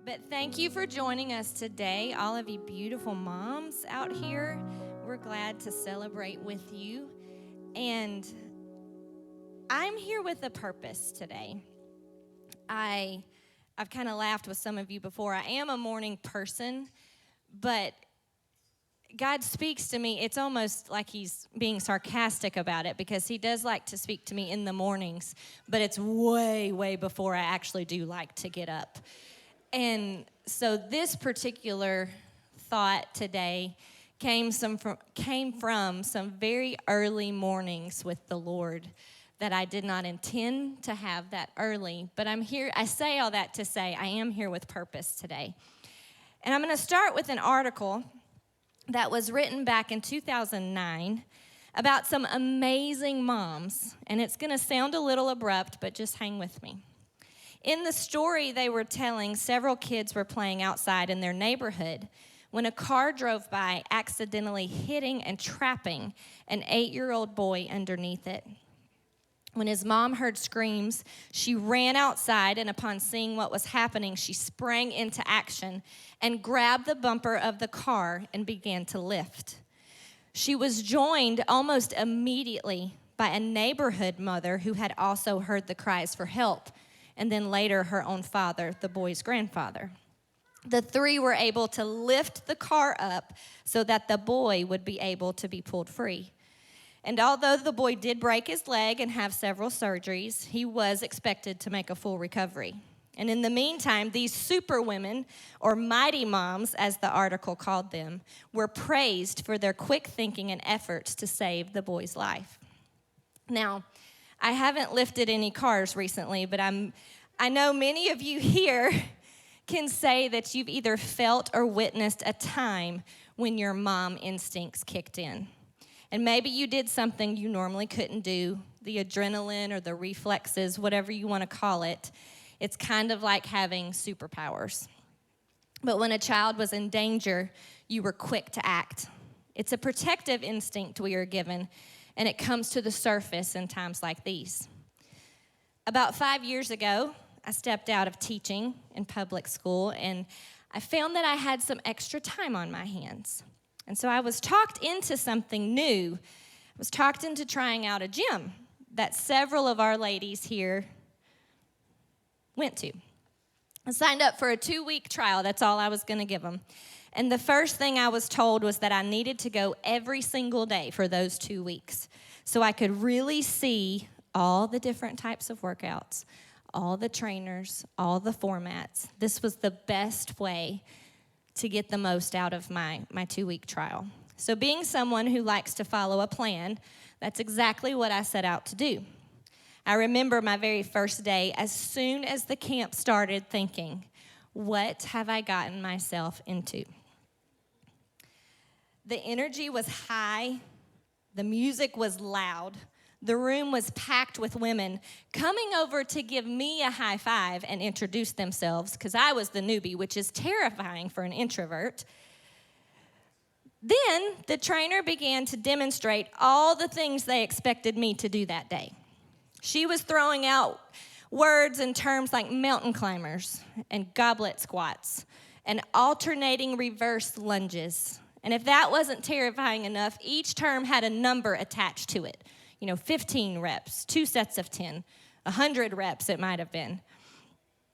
But thank you for joining us today, all of you beautiful moms out here. We're glad to celebrate with you. And I'm here with a purpose today. I've kind of laughed with some of you before. I am a morning person, but God speaks to me. It's almost like he's being sarcastic about it because he does like to speak to me in the mornings, but it's way, way before I actually do like to get up. And so this particular thought today came from some very early mornings with the Lord that I did not intend to have that early. But I'm here, I say all that to say I am here with purpose today. And I'm going to start with an article that was written back in 2009 about some amazing moms. And it's going to sound a little abrupt, but just hang with me. In the story they were telling, several kids were playing outside in their neighborhood when a car drove by, accidentally hitting and trapping an 8-year-old boy underneath it. When his mom heard screams, she ran outside, and upon seeing what was happening, she sprang into action and grabbed the bumper of the car and began to lift. She was joined almost immediately by a neighborhood mother who had also heard the cries for help, and then later her own father, the boy's grandfather. The three were able to lift the car up so that the boy would be able to be pulled free. And although the boy did break his leg and have several surgeries, he was expected to make a full recovery. And in the meantime, these superwomen, or mighty moms, as the article called them, were praised for their quick thinking and efforts to save the boy's life. Now, I haven't lifted any cars recently, but I know many of you here can say that you've either felt or witnessed a time when your mom instincts kicked in. And maybe you did something you normally couldn't do, the adrenaline or the reflexes, whatever you want to call it. It's kind of like having superpowers. But when a child was in danger, you were quick to act. It's a protective instinct we are given, and it comes to the surface in times like these. About 5 years ago, I stepped out of teaching in public school, and I found that I had some extra time on my hands. And so I was talked into something new. I was talked into trying out a gym that several of our ladies here went to. I signed up for a 2-week trial. That's all I was going to give them. And the first thing I was told was that I needed to go every single day for those 2 weeks so I could really see all the different types of workouts, all the trainers, all the formats. This was the best way to get the most out of my 2-week trial. So being someone who likes to follow a plan, that's exactly what I set out to do. I remember my very first day, as soon as the camp started, thinking, what have I gotten myself into? The energy was high. The music was loud. The room was packed with women coming over to give me a high five and introduce themselves because I was the newbie, which is terrifying for an introvert. Then the trainer began to demonstrate all the things they expected me to do that day. She was throwing out words and terms like mountain climbers and goblet squats and alternating reverse lunges. And if that wasn't terrifying enough, each term had a number attached to it. 15 reps, 2 sets of 10, 100 reps it might have been.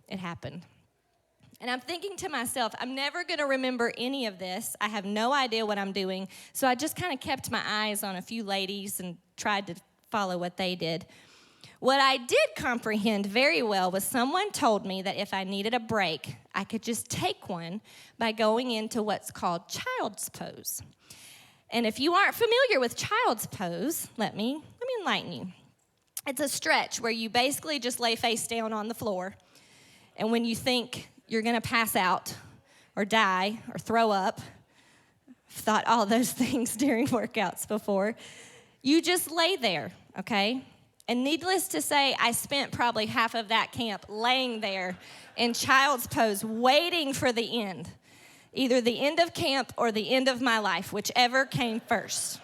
It happened. And I'm thinking to myself, I'm never going to remember any of this. I have no idea what I'm doing. So I just kind of kept my eyes on a few ladies and tried to follow what they did. What I did comprehend very well was someone told me that if I needed a break, I could just take one by going into what's called child's pose. And if you aren't familiar with child's pose, let me enlighten you. It's a stretch where you basically just lay face down on the floor. And when you think you're going to pass out or die or throw up, I've thought all those things during workouts before, you just lay there, okay? And needless to say, I spent probably half of that camp laying there in child's pose, waiting for the end. Either the end of camp or the end of my life, whichever came first.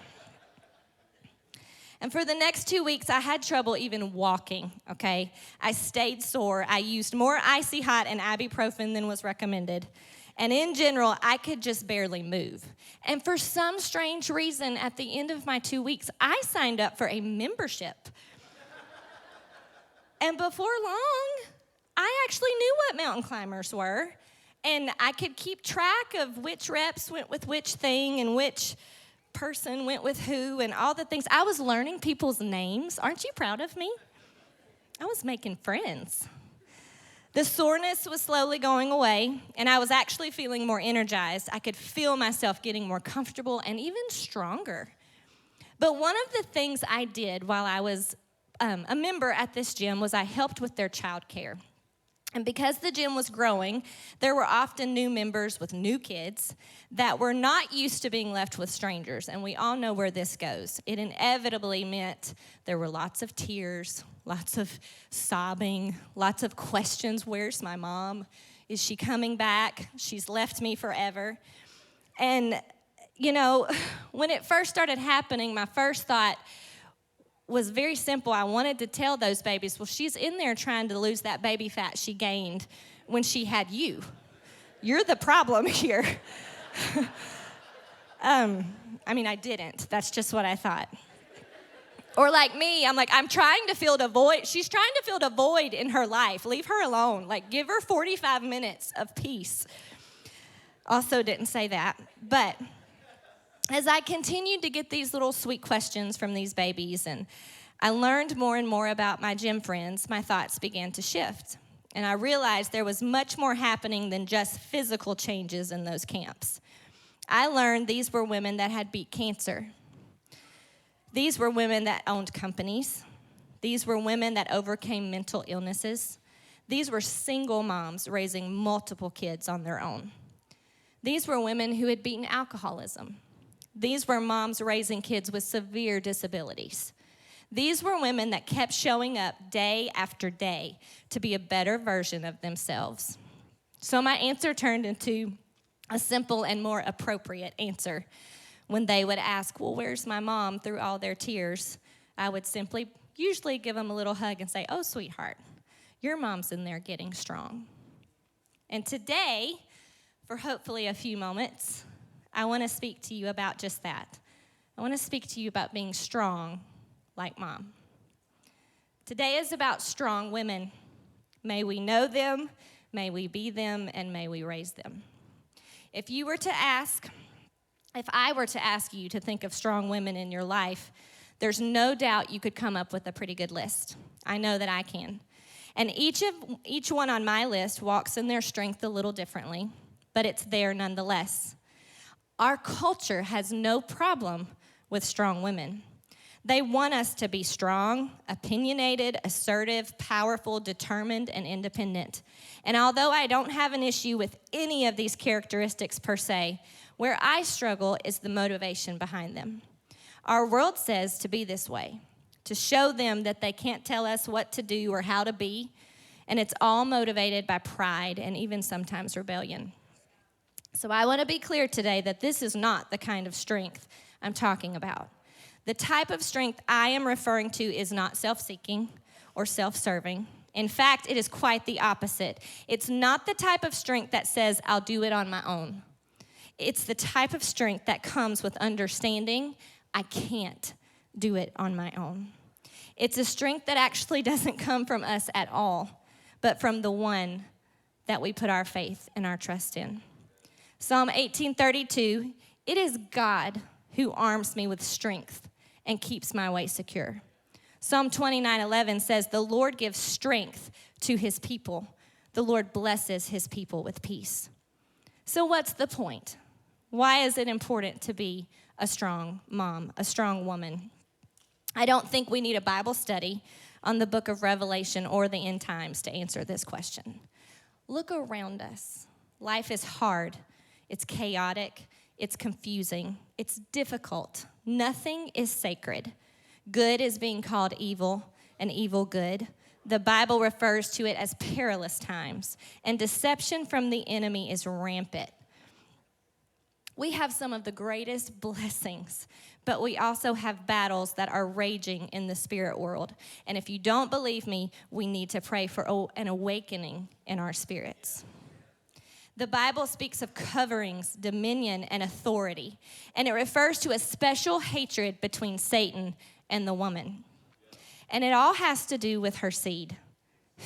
And for the next 2 weeks, I had trouble even walking, okay? I stayed sore. I used more icy hot and ibuprofen than was recommended. And in general, I could just barely move. And for some strange reason, at the end of my 2 weeks, I signed up for a membership. And before long, I actually knew what mountain climbers were. And I could keep track of which reps went with which thing and which person went with who and all the things. I was learning people's names. Aren't you proud of me? I was making friends. The soreness was slowly going away, and I was actually feeling more energized. I could feel myself getting more comfortable and even stronger. But one of the things I did while I was a member at this gym was I helped with their childcare. And because the gym was growing, there were often new members with new kids that were not used to being left with strangers. And we all know where this goes. It inevitably meant there were lots of tears, lots of sobbing, lots of questions. Where's my mom? Is she coming back? She's left me forever. And, you know, when it first started happening, my first thought was very simple. I wanted to tell those babies, well, she's in there trying to lose that baby fat she gained when she had you. You're the problem here. I didn't. That's just what I thought. Or like me, I'm like, I'm trying to fill the void. She's trying to fill the void in her life. Leave her alone. Like, give her 45 minutes of peace. Also didn't say that. But as I continued to get these little sweet questions from these babies and I learned more and more about my gym friends, my thoughts began to shift. And I realized there was much more happening than just physical changes in those camps. I learned these were women that had beat cancer. These were women that owned companies. These were women that overcame mental illnesses. These were single moms raising multiple kids on their own. These were women who had beaten alcoholism. These were moms raising kids with severe disabilities. These were women that kept showing up day after day to be a better version of themselves. So my answer turned into a simple and more appropriate answer. When they would ask, well, where's my mom, through all their tears, I would simply usually give them a little hug and say, oh, sweetheart, your mom's in there getting strong. And today, for hopefully a few moments, I want to speak to you about just that. I want to speak to you about being strong like mom. Today is about strong women. May we know them, may we be them, and may we raise them. If I were to ask you to think of strong women in your life, there's no doubt you could come up with a pretty good list. I know that I can. And each one on my list walks in their strength a little differently, but it's there nonetheless. Our culture has no problem with strong women. They want us to be strong, opinionated, assertive, powerful, determined, and independent. And although I don't have an issue with any of these characteristics per se, where I struggle is the motivation behind them. Our world says to be this way, to show them that they can't tell us what to do or how to be, and it's all motivated by pride and even sometimes rebellion. So I want to be clear today that this is not the kind of strength I'm talking about. The type of strength I am referring to is not self-seeking or self-serving. In fact, it is quite the opposite. It's not the type of strength that says, I'll do it on my own. It's the type of strength that comes with understanding I can't do it on my own. It's a strength that actually doesn't come from us at all, but from the one that we put our faith and our trust in. Psalm 18:32, it is God who arms me with strength and keeps my way secure. Psalm 29:11 says, the Lord gives strength to his people. The Lord blesses his people with peace. So what's the point? Why is it important to be a strong mom, a strong woman? I don't think we need a Bible study on the book of Revelation or the end times to answer this question. Look around us. Life is hard. It's chaotic. It's confusing. It's difficult. Nothing is sacred. Good is being called evil and evil good. The Bible refers to it as perilous times, and deception from the enemy is rampant. We have some of the greatest blessings, but we also have battles that are raging in the spirit world. And if you don't believe me, we need to pray for an awakening in our spirits. The Bible speaks of coverings, dominion, and authority, and it refers to a special hatred between Satan and the woman. And it all has to do with her seed,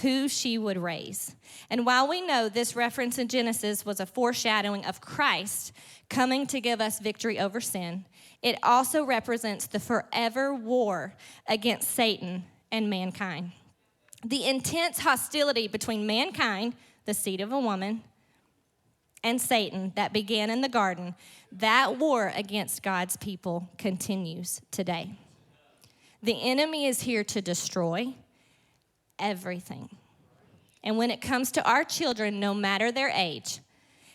who she would raise. And while we know this reference in Genesis was a foreshadowing of Christ coming to give us victory over sin, it also represents the forever war against Satan and mankind. The intense hostility between mankind, the seed of a woman, and Satan that began in the garden, that war against God's people continues today. The enemy is here to destroy everything. And when it comes to our children, no matter their age,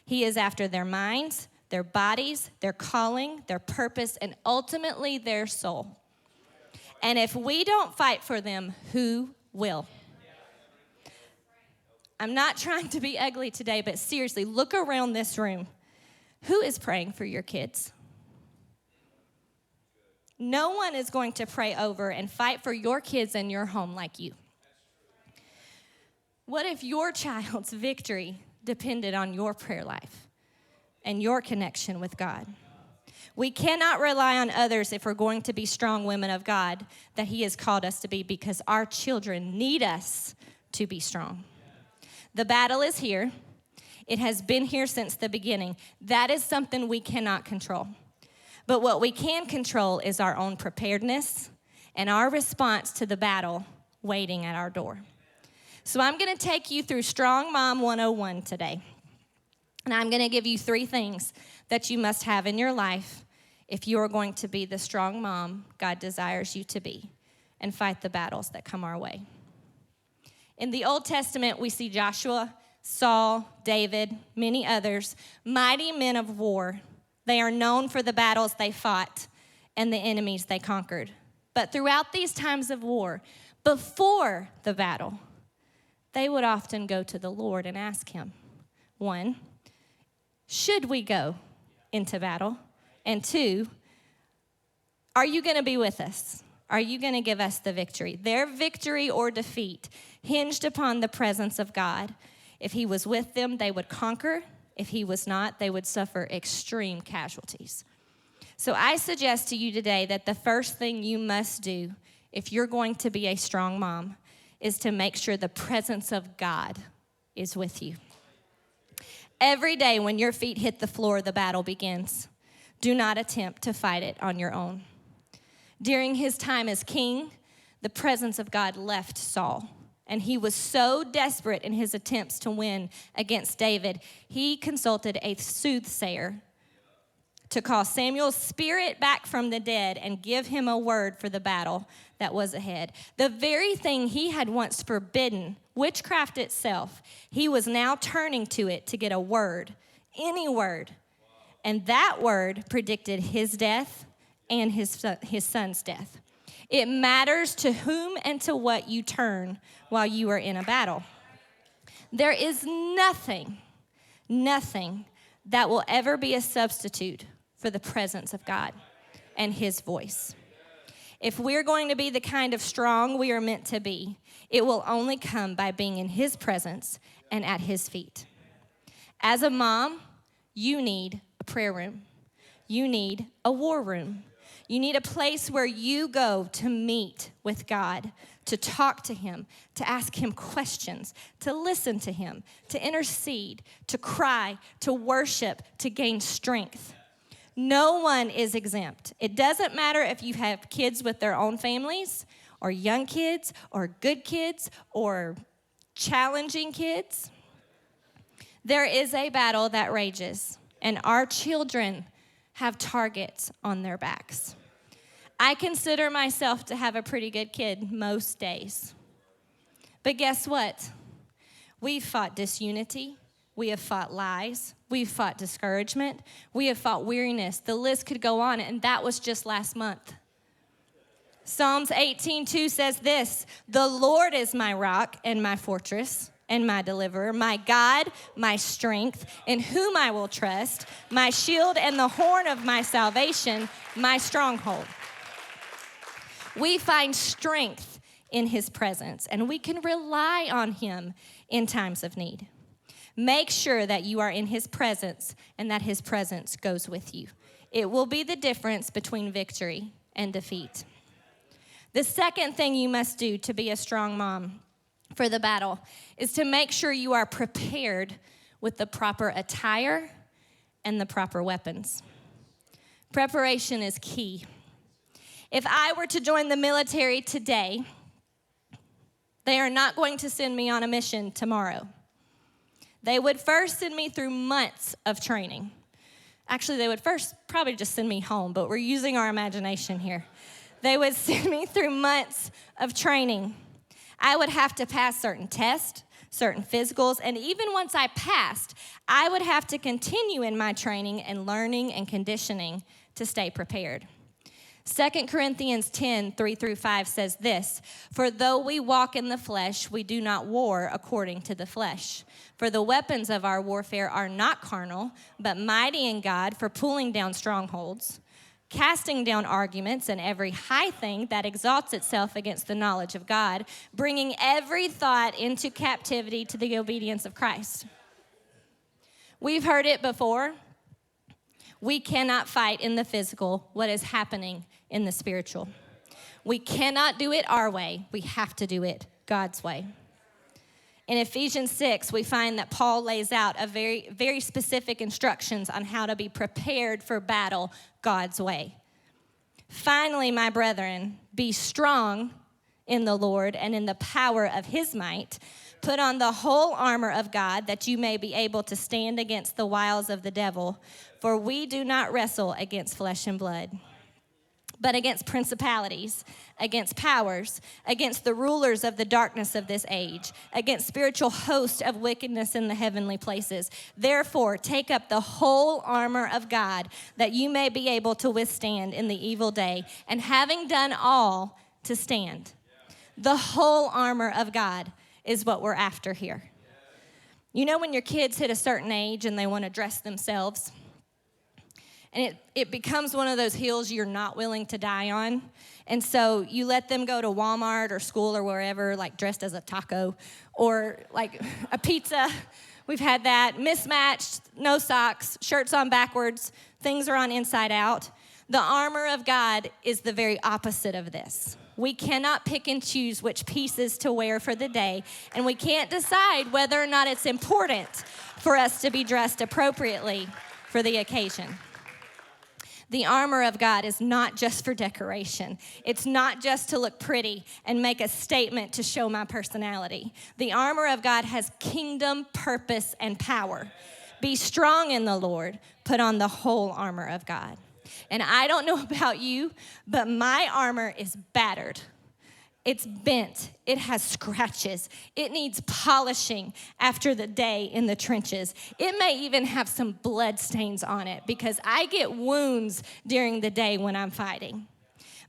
he is after their minds, their bodies, their calling, their purpose, and ultimately their soul. And if we don't fight for them, who will? I'm not trying to be ugly today, but seriously, look around this room. Who is praying for your kids? No one is going to pray over and fight for your kids in your home like you. What if your child's victory depended on your prayer life and your connection with God? We cannot rely on others if we're going to be strong women of God that he has called us to be, because our children need us to be strong. The battle is here. It has been here since the beginning. That is something we cannot control. But what we can control is our own preparedness and our response to the battle waiting at our door. So I'm going to take you through Strong Mom 101 today. And I'm going to give you 3 things that you must have in your life if you are going to be the strong mom God desires you to be and fight the battles that come our way. In the Old Testament, we see Joshua, Saul, David, many others, mighty men of war. They are known for the battles they fought and the enemies they conquered. But throughout these times of war, before the battle, they would often go to the Lord and ask him, 1, should we go into battle? And 2, are you going to be with us? Are you going to give us the victory? Their victory or defeat hinged upon the presence of God. If he was with them, they would conquer. If he was not, they would suffer extreme casualties. So I suggest to you today that the first thing you must do if you're going to be a strong mom is to make sure the presence of God is with you. Every day when your feet hit the floor, the battle begins. Do not attempt to fight it on your own. During his time as king, the presence of God left Saul, and he was so desperate in his attempts to win against David, he consulted a soothsayer to call Samuel's spirit back from the dead and give him a word for the battle that was ahead. The very thing he had once forbidden, witchcraft itself, he was now turning to it to get a word, any word. And that word predicted his death and his son's death. It matters to whom and to what you turn while you are in a battle. There is nothing that will ever be a substitute for the presence of God and his voice. If we're going to be the kind of strong we are meant to be, it will only come by being in his presence and at his feet. As a mom, you need a prayer room. You need a war room. You need a place where you go to meet with God, to talk to him, to ask him questions, to listen to him, to intercede, to cry, to worship, to gain strength. No one is exempt. It doesn't matter if you have kids with their own families, or young kids, or good kids, or challenging kids. There is a battle that rages, and our children have targets on their backs. I consider myself to have a pretty good kid most days. But guess what? We've fought disunity. We have fought lies. We've fought discouragement. We have fought weariness. The list could go on, and that was just last month. Psalms 18:2 says this, "The Lord is my rock and my fortress. and my deliverer, my God, my strength, in whom I will trust, my shield and the horn of my salvation, my stronghold. We find strength in his presence, and we can rely on him in times of need. Make sure that you are in his presence and that his presence goes with you. It will be the difference between victory and defeat. The second thing you must do to be a strong mom for the battle is to make sure you are prepared with the proper attire and the proper weapons. Preparation is key. If I were to join the military today, they are not going to send me on a mission tomorrow. They would first send me through months of training. Actually, they would first probably just send me home, but we're using our imagination here. They would send me through months of training. I would have to pass certain tests, certain physicals, and even once I passed, I would have to continue in my training and learning and conditioning to stay prepared. 2 Corinthians 10, 3-5 says this, "For though we walk in the flesh, we do not war according to the flesh. For the weapons of our warfare are not carnal, but mighty in God for pulling down strongholds, casting down arguments and every high thing that exalts itself against the knowledge of God, bringing every thought into captivity to the obedience of Christ." We've heard it before. We cannot fight in the physical what is happening in the spiritual. We cannot do it our way. We have to do it God's way. In Ephesians 6, we find that Paul lays out a very, very specific instructions on how to be prepared for battle God's way. "Finally, my brethren, be strong in the Lord and in the power of his might. Put on the whole armor of God that you may be able to stand against the wiles of the devil. For we do not wrestle against flesh and blood, but against principalities, against powers, against the rulers of the darkness of this age, against spiritual hosts of wickedness in the heavenly places. Therefore, take up the whole armor of God, that you may be able to withstand in the evil day, and having done all, to stand." The whole armor of God is what we're after here. You know when your kids hit a certain age and they want to dress themselves? And it becomes one of those hills you're not willing to die on. And so you let them go to Walmart or school or wherever, like dressed as a taco or like a pizza. We've had that. Mismatched, no socks, shirts on backwards, things are on inside out. The armor of God is the very opposite of this. We cannot pick and choose which pieces to wear for the day, and we can't decide whether or not it's important for us to be dressed appropriately for the occasion. The armor of God is not just for decoration. It's not just to look pretty and make a statement to show my personality. The armor of God has kingdom, purpose, and power. Be strong in the Lord. Put on the whole armor of God. And I don't know about you, but my armor is battered. It's bent. It has scratches. It needs polishing after the day in the trenches. It may even have some blood stains on it because I get wounds during the day when I'm fighting.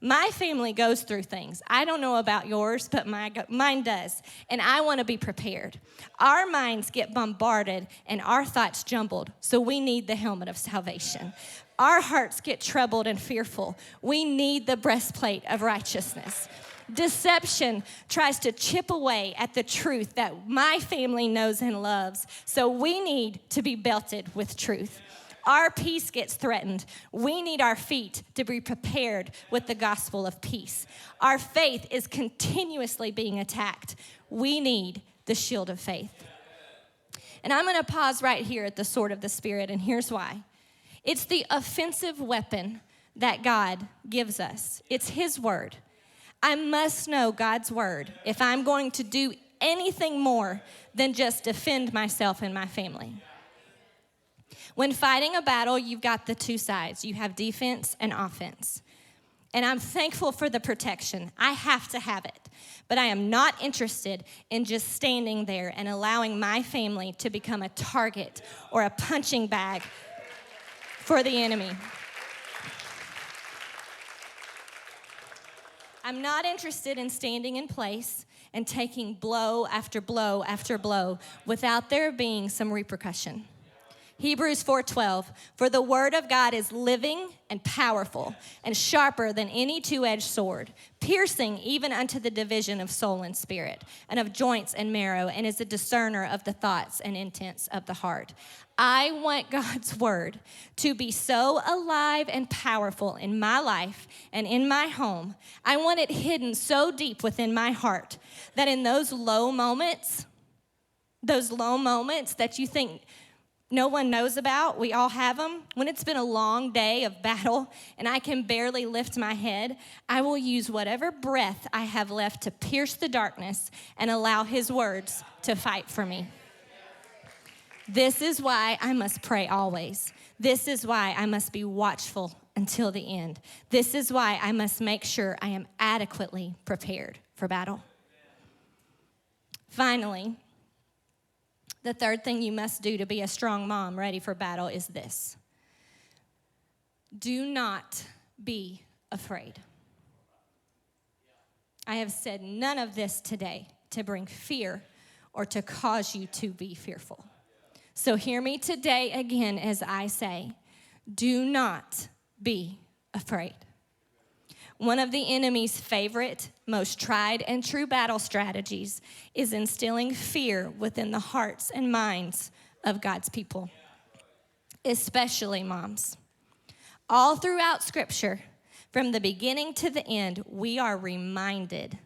My family goes through things. I don't know about yours, but mine does. And I want to be prepared. Our minds get bombarded and our thoughts jumbled, so we need the helmet of salvation. Our hearts get troubled and fearful. We need the breastplate of righteousness. Deception tries to chip away at the truth that my family knows and loves, so we need to be belted with truth. Our peace gets threatened. We need our feet to be prepared with the gospel of peace. Our faith is continuously being attacked. We need the shield of faith. And I'm going to pause right here at the sword of the Spirit, and here's why. It's the offensive weapon that God gives us. It's his word. I must know God's word if I'm going to do anything more than just defend myself and my family. When fighting a battle, you've got the two sides. You have defense and offense. And I'm thankful for the protection. I have to have it. But I am not interested in just standing there and allowing my family to become a target or a punching bag for the enemy. I'm not interested in standing in place and taking blow after blow after blow without there being some repercussion. Hebrews 4:12, for the word of God is living and powerful and sharper than any two-edged sword, piercing even unto the division of soul and spirit and of joints and marrow, and is a discerner of the thoughts and intents of the heart. I want God's word to be so alive and powerful in my life and in my home. I want it hidden so deep within my heart that in those low moments that you think no one knows about, we all have them. When it's been a long day of battle and I can barely lift my head, I will use whatever breath I have left to pierce the darkness and allow his words to fight for me. This is why I must pray always. This is why I must be watchful until the end. This is why I must make sure I am adequately prepared for battle. Finally, the third thing you must do to be a strong mom ready for battle is this. Do not be afraid. I have said none of this today to bring fear or to cause you to be fearful. So hear me today again as I say, do not be afraid. One of the enemy's favorite, most tried and true battle strategies is instilling fear within the hearts and minds of God's people, especially moms. All throughout Scripture, from the beginning to the end, we are reminded,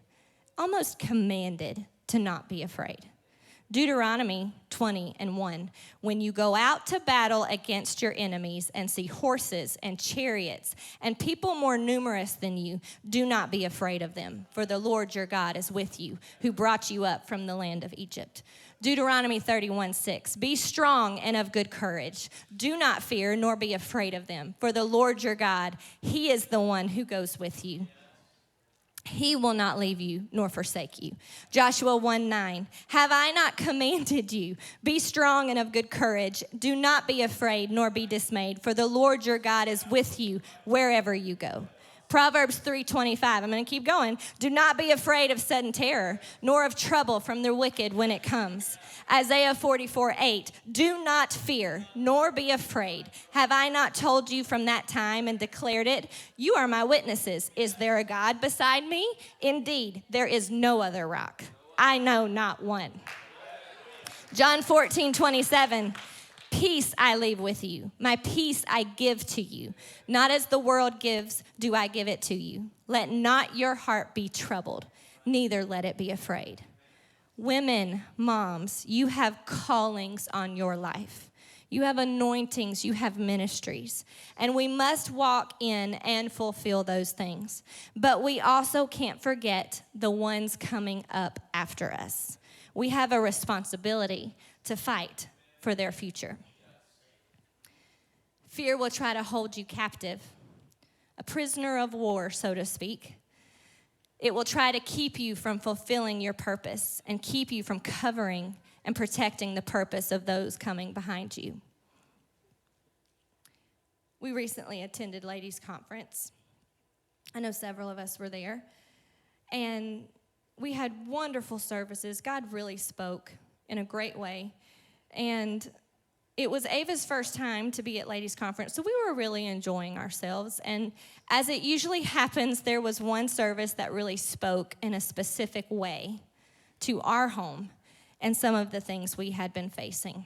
almost commanded, to not be afraid. Deuteronomy 20:1, when you go out to battle against your enemies and see horses and chariots and people more numerous than you, do not be afraid of them, for the Lord your God is with you, who brought you up from the land of Egypt. Deuteronomy 31:6, be strong and of good courage. Do not fear nor be afraid of them, for the Lord your God, he is the one who goes with you. He will not leave you nor forsake you. Joshua 1:9, have I not commanded you? Be strong and of good courage. Do not be afraid nor be dismayed, for the Lord your God is with you wherever you go. Proverbs 3:25, I'm going to keep going. Do not be afraid of sudden terror, nor of trouble from the wicked when it comes. Isaiah 44:8, do not fear, nor be afraid. Have I not told you from that time and declared it? You are my witnesses. Is there a God beside me? Indeed, there is no other rock. I know not one. John 14:27, peace I leave with you. My peace I give to you. Not as the world gives, do I give it to you. Let not your heart be troubled, neither let it be afraid. Women, moms, you have callings on your life. You have anointings, you have ministries, and we must walk in and fulfill those things. But we also can't forget the ones coming up after us. We have a responsibility to fight for their future. Fear will try to hold you captive, a prisoner of war, so to speak. It will try to keep you from fulfilling your purpose and keep you from covering and protecting the purpose of those coming behind you. We recently attended Ladies' Conference. I know several of us were there. And we had wonderful services. God really spoke in a great way. And it was Ava's first time to be at Ladies' Conference, so we were really enjoying ourselves. And as it usually happens, there was one service that really spoke in a specific way to our home and some of the things we had been facing.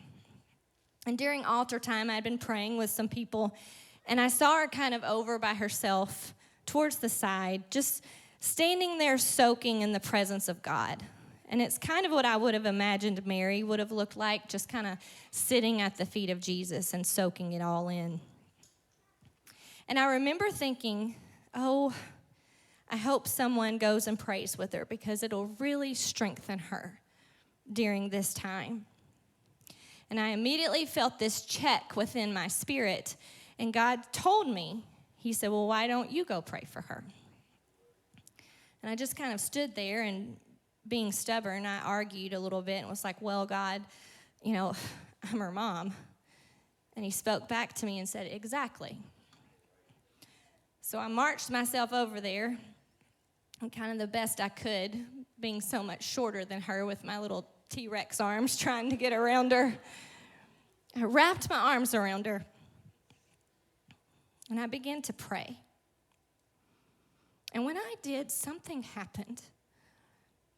And during altar time, I had been praying with some people, and I saw her kind of over by herself towards the side, just standing there soaking in the presence of God. And it's kind of what I would have imagined Mary would have looked like, just kind of sitting at the feet of Jesus and soaking it all in. And I remember thinking, oh, I hope someone goes and prays with her because it'll really strengthen her during this time. And I immediately felt this check within my spirit, and God told me, he said, well, why don't you go pray for her? And I just kind of stood there, and being stubborn, I argued a little bit and was like, well, God, I'm her mom. And he spoke back to me and said, exactly. So I marched myself over there, and kind of the best I could, being so much shorter than her with my little T-Rex arms trying to get around her. I wrapped my arms around her, and I began to pray. And when I did, something happened.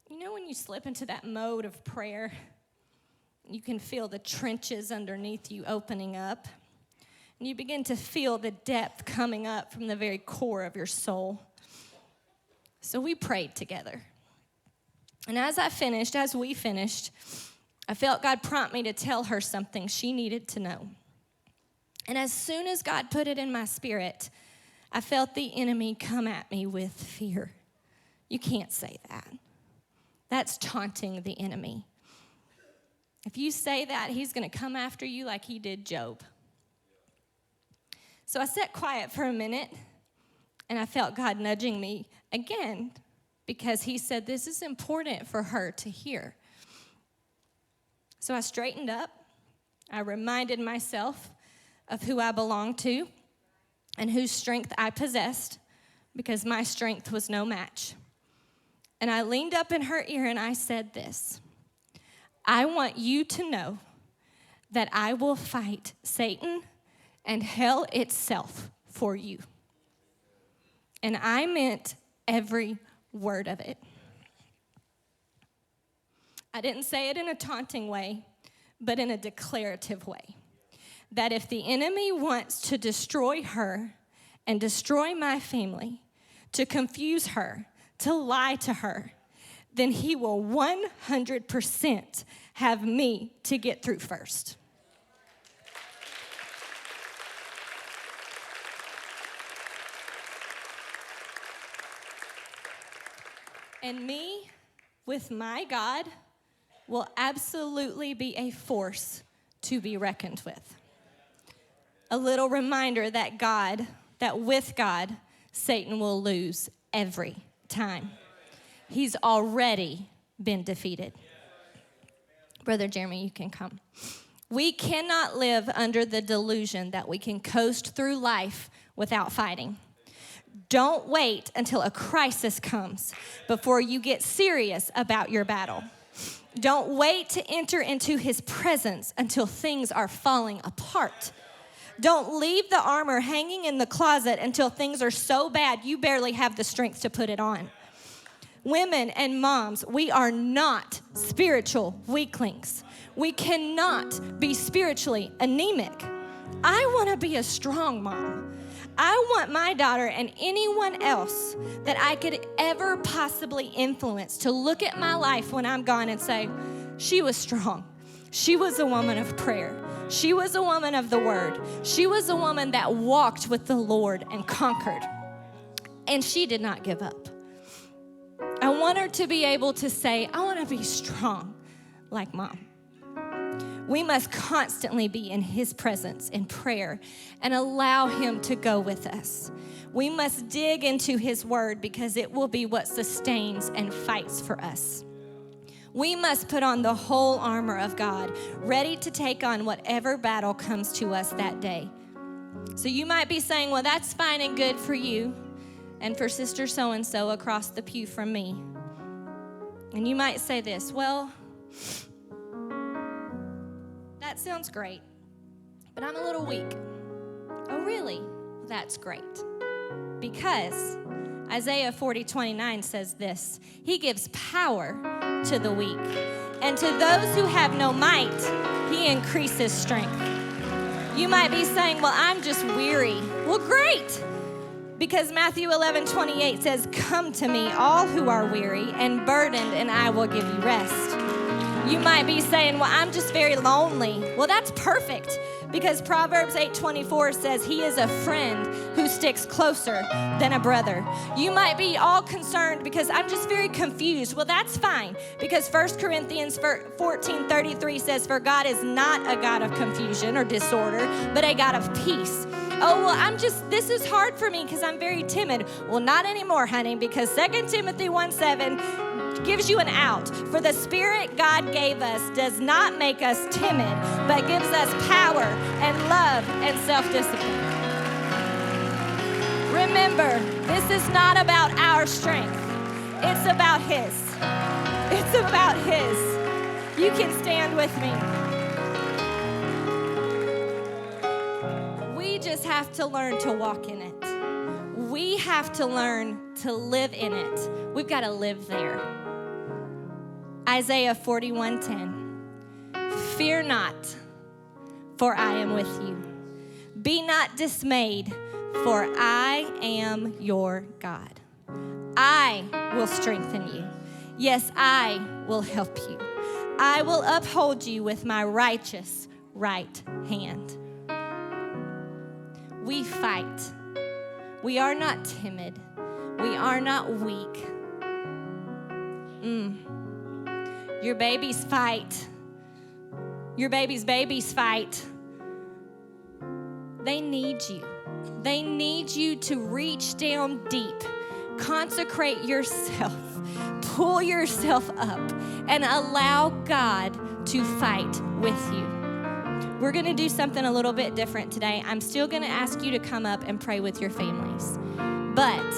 You know when you slip into that mode of prayer, you can feel the trenches underneath you opening up, and you begin to feel the depth coming up from the very core of your soul. So we prayed together. And as we finished, I felt God prompt me to tell her something she needed to know. And as soon as God put it in my spirit, I felt the enemy come at me with fear. You can't say that. That's taunting the enemy. If you say that, he's going to come after you like he did Job. So I sat quiet for a minute, and I felt God nudging me again because he said this is important for her to hear. So I straightened up. I reminded myself of who I belonged to and whose strength I possessed, because my strength was no match. And I leaned up in her ear and I said this: I want you to know that I will fight Satan and hell itself for you. And I meant every word of it. I didn't say it in a taunting way, but in a declarative way. That if the enemy wants to destroy her and destroy my family, to confuse her, to lie to her, then he will 100% have me to get through first. And me, with my God, will absolutely be a force to be reckoned with. A little reminder that with God, Satan will lose every time. He's already been defeated. Brother Jeremy, you can come. We cannot live under the delusion that we can coast through life without fighting. Don't wait until a crisis comes before you get serious about your battle. Don't wait to enter into his presence until things are falling apart. Don't leave the armor hanging in the closet until things are so bad you barely have the strength to put it on. Women and moms, we are not spiritual weaklings. We cannot be spiritually anemic. I want to be a strong mom. I want my daughter and anyone else that I could ever possibly influence to look at my life when I'm gone and say, she was strong. She was a woman of prayer. She was a woman of the word. She was a woman that walked with the Lord and conquered. And she did not give up. I want her to be able to say, I want to be strong like mom. We must constantly be in his presence in prayer and allow him to go with us. We must dig into his word because it will be what sustains and fights for us. We must put on the whole armor of God, ready to take on whatever battle comes to us that day. So you might be saying, well, that's fine and good for you and for sister so-and-so across the pew from me. And you might say this, well, that sounds great, but I'm a little weak. Oh, really? That's great. Because Isaiah 40:29 says this: he gives power to the weak, and to those who have no might, he increases strength. You might be saying, well, I'm just weary. Well, great, because Matthew 11:28 says, come to me, all who are weary and burdened, and I will give you rest. You might be saying, well, I'm just very lonely. Well, that's perfect, because Proverbs 8:24 says he is a friend who sticks closer than a brother. You might be all concerned because I'm just very confused. Well, that's fine, because 1 Corinthians 14:33 says, for God is not a God of confusion or disorder, but a God of peace. Oh, well, this is hard for me because I'm very timid. Well, not anymore, honey, because 2 Timothy 1:7 gives you an out. For the Spirit God gave us does not make us timid, but gives us power and love and self-discipline. Remember, this is not about our strength. It's about his. It's about His. You can stand with me. We just have to learn to walk in it. We have to learn to live in it. We've got to live there. Isaiah 41:10. Fear not, for I am with you. Be not dismayed, for I am your God. I will strengthen you. Yes, I will help you. I will uphold you with my righteous right hand. We fight. We are not timid. We are not weak. Your babies fight. Your babies fight. They need you. They need you to reach down deep, consecrate yourself, pull yourself up, and allow God to fight with you. We're going to do something a little bit different today. I'm still going to ask you to come up and pray with your families. But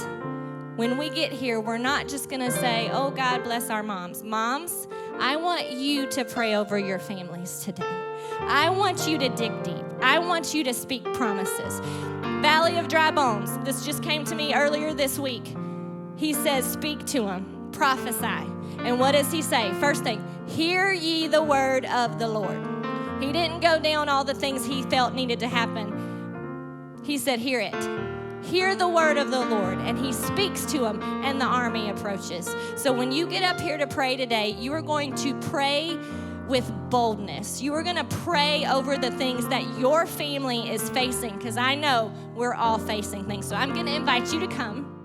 when we get here, we're not just going to say, oh, God bless our moms. Moms, I want you to pray over your families today. I want you to dig deep. I want you to speak promises. Valley of dry bones. This just came to me earlier this week. He says, speak to them, prophesy. And what does he say? First thing, hear ye the word of the Lord. He didn't go down all the things he felt needed to happen. He said, hear it. Hear the word of the Lord. And he speaks to him, and the army approaches. So when you get up here to pray today, you are going to pray with boldness. You are going to pray over the things that your family is facing, because I know we're all facing things. So I'm going to invite you to come.